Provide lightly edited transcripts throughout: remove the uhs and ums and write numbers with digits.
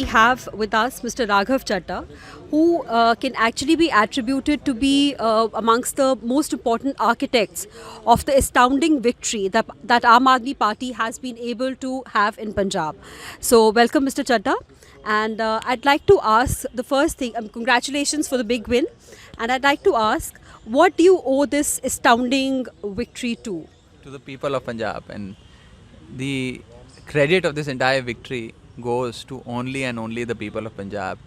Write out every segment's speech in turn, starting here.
we have with us Mr. Raghav Chatta, who can actually be attributed to be amongst the most important architects of the astounding victory that Aam Aadmi Party has been able to have in Punjab. So, welcome, Mr. Chatta. And I'd like to ask the first thing, congratulations for the big win. And I'd like to ask, what do you owe this astounding victory to? To the people of Punjab, and the credit of this entire victory goes to only and only the people of Punjab.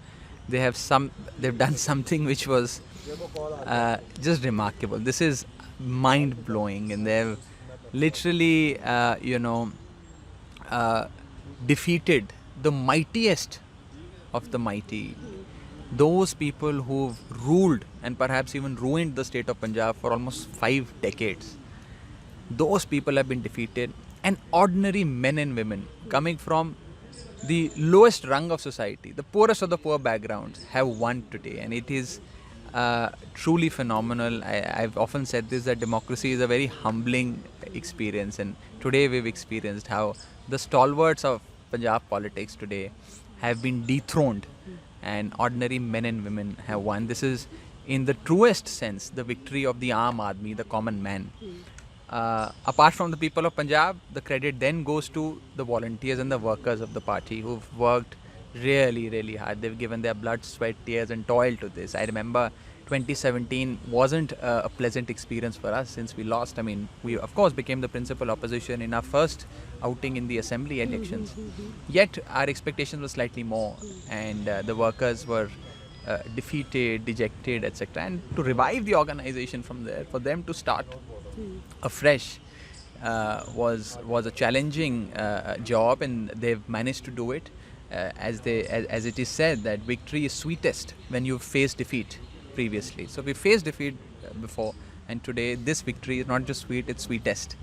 They've done something which was just remarkable. This is mind blowing, and they've literally defeated the mightiest of the mighty. Those people who've ruled and perhaps even ruined the state of Punjab for almost 5 decades. Those people have been defeated, and ordinary men and women coming from the lowest rung of society, the poorest of the poor backgrounds, have won today, and it is truly phenomenal. I've often said this, that democracy is a very humbling experience, and today we've experienced how the stalwarts of Punjab politics today have been dethroned, and ordinary men and women have won. This is, in the truest sense, the victory of the Aam Aadmi, the common man. Apart from the people of Punjab, the credit then goes to the volunteers and the workers of the party who've worked really, really hard. They've given their blood, sweat, tears and toil to this. I remember 2017 wasn't a pleasant experience for us since we lost. I mean, we of course became the principal opposition in our first outing in the assembly elections. Yet our expectations were slightly more, and the workers were defeated, dejected, etc. And to revive the organization from there, for them to start afresh was a challenging job, and they've managed to do it. As it is said, that victory is sweetest when you've faced defeat previously. So we faced defeat before, and today this victory is not just sweet, it's sweetest.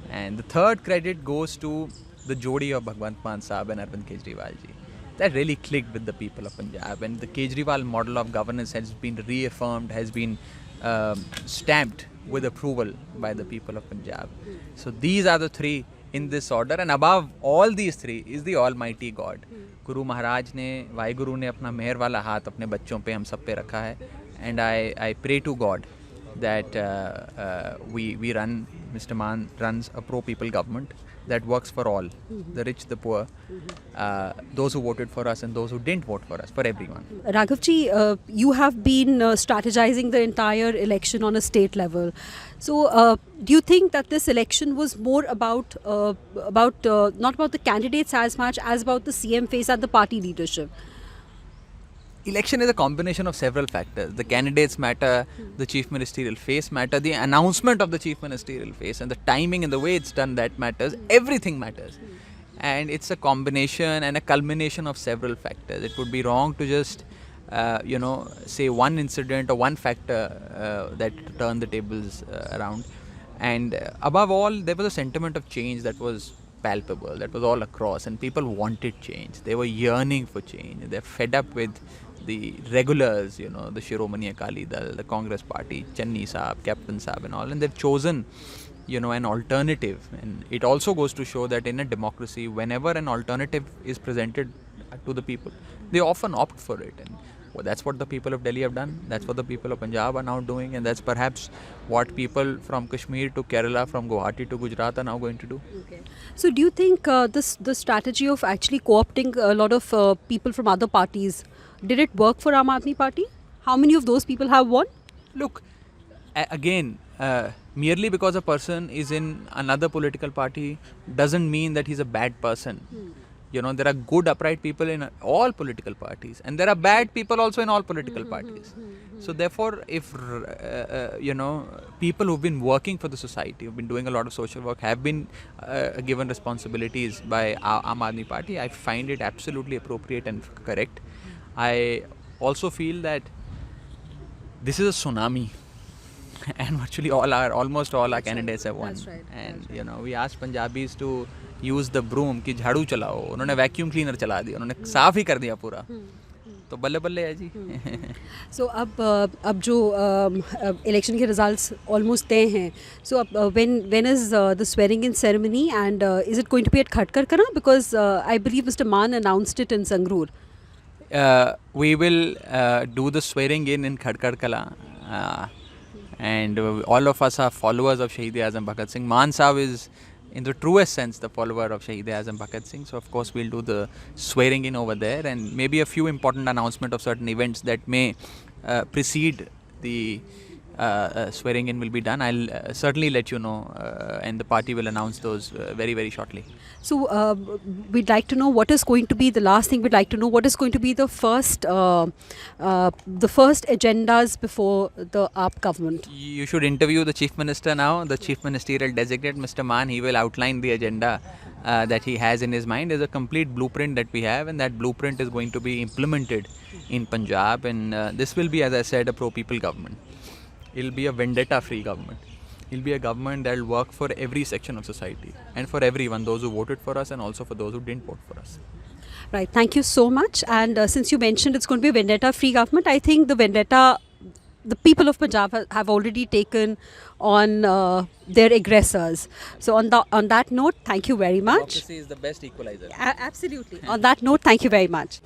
And the third credit goes to the Jodi of Bhagwant Mann Sahab and Arvind Kejriwal ji. That really clicked with the people of Punjab, and the Kejriwal model of governance has been reaffirmed, has been stamped with approval by the people of Punjab. So these are the three in this order, and above all these three is the Almighty God. Guru Maharaj ने, वाहिगुरु ने अपना मेहर वाला हाथ अपने बच्चों पे, हम सब पे रखा है, and I pray to God that we run, Mr. Mann runs a pro-people government that works for all, the rich, the poor, those who voted for us and those who didn't vote for us, for everyone. Raghavji, you have been strategizing the entire election on a state level. So, do you think that this election was more about not about the candidates as much as about the CM face and the party leadership? Election is a combination of several factors. The candidates matter, the chief ministerial face matter, the announcement of the chief ministerial face and the timing and the way it's done, that matters. Everything matters. And it's a combination and a culmination of several factors. It would be wrong to just, say one incident or one factor that turned the tables around. And above all, there was a sentiment of change that was palpable, that was all across, and people wanted change. They were yearning for change. They're fed up with the regulars, the Shiromani Akali Dal, the Congress Party, Channi Saab, Captain Saab and all, and they've chosen, an alternative. And it also goes to show that in a democracy, whenever an alternative is presented to the people, they often opt for it. And that's what the people of Delhi have done. That's what the people of Punjab are now doing, and that's perhaps what people from Kashmir to Kerala, from Guwahati to Gujarat are now going to do. Okay. So, do you think the strategy of actually co-opting a lot of people from other parties, did it work for Aam Aadmi Party? How many of those people have won? Look, again, merely because a person is in another political party doesn't mean that he's a bad person. There are good, upright people in all political parties, and there are bad people also in all political parties. So therefore, if people who've been working for the society, who've been doing a lot of social work, have been given responsibilities by Aam Aadmi Party, I find it absolutely appropriate and correct. I also feel that this is a tsunami, and virtually almost all our candidates have won. That's right. And we asked Punjabis to use the broom कि झाड़ू चलाओ, उन्होंने vacuum cleaner चला दिया, उन्होंने साफ ही कर दिया पूरा. तो बल्ले बल्ले है जी. So अब जो election के results almost तय हैं, so when is the swearing in ceremony, and is it going to be at Khatkar Kana, because I believe Mr. Mann announced it in Sangrur? we will do the swearing in Khadkar Kala. And all of us are followers of Shahid-e-Azam Bhagat Singh. Maan Saab is, in the truest sense, the follower of Shahid-e-Azam Bhagat Singh. So, of course, we'll do the swearing in over there, and maybe a few important announcement of certain events that may precede the swearing in will be done. I'll certainly let you know, and the party will announce those very, very shortly. So we'd like to know what is going to be the last thing. We'd like to know what is going to be the first agendas before the AAP government. You should interview the Chief Minister now, the Chief Ministerial Designate, Mr. Maan. He will outline the agenda that he has in his mind. There's a complete blueprint that we have, and that blueprint is going to be implemented in Punjab. And this will be, as I said, a pro-people government. It'll be a vendetta-free government. It'll be a government that will work for every section of society and for everyone, those who voted for us and also for those who didn't vote for us. Right. Thank you so much. And since you mentioned it's going to be a vendetta-free government, I think the people of Punjab have already taken on their aggressors. So on that note, thank you very much. Democracy is the best equalizer. Absolutely. On that note, thank you very much.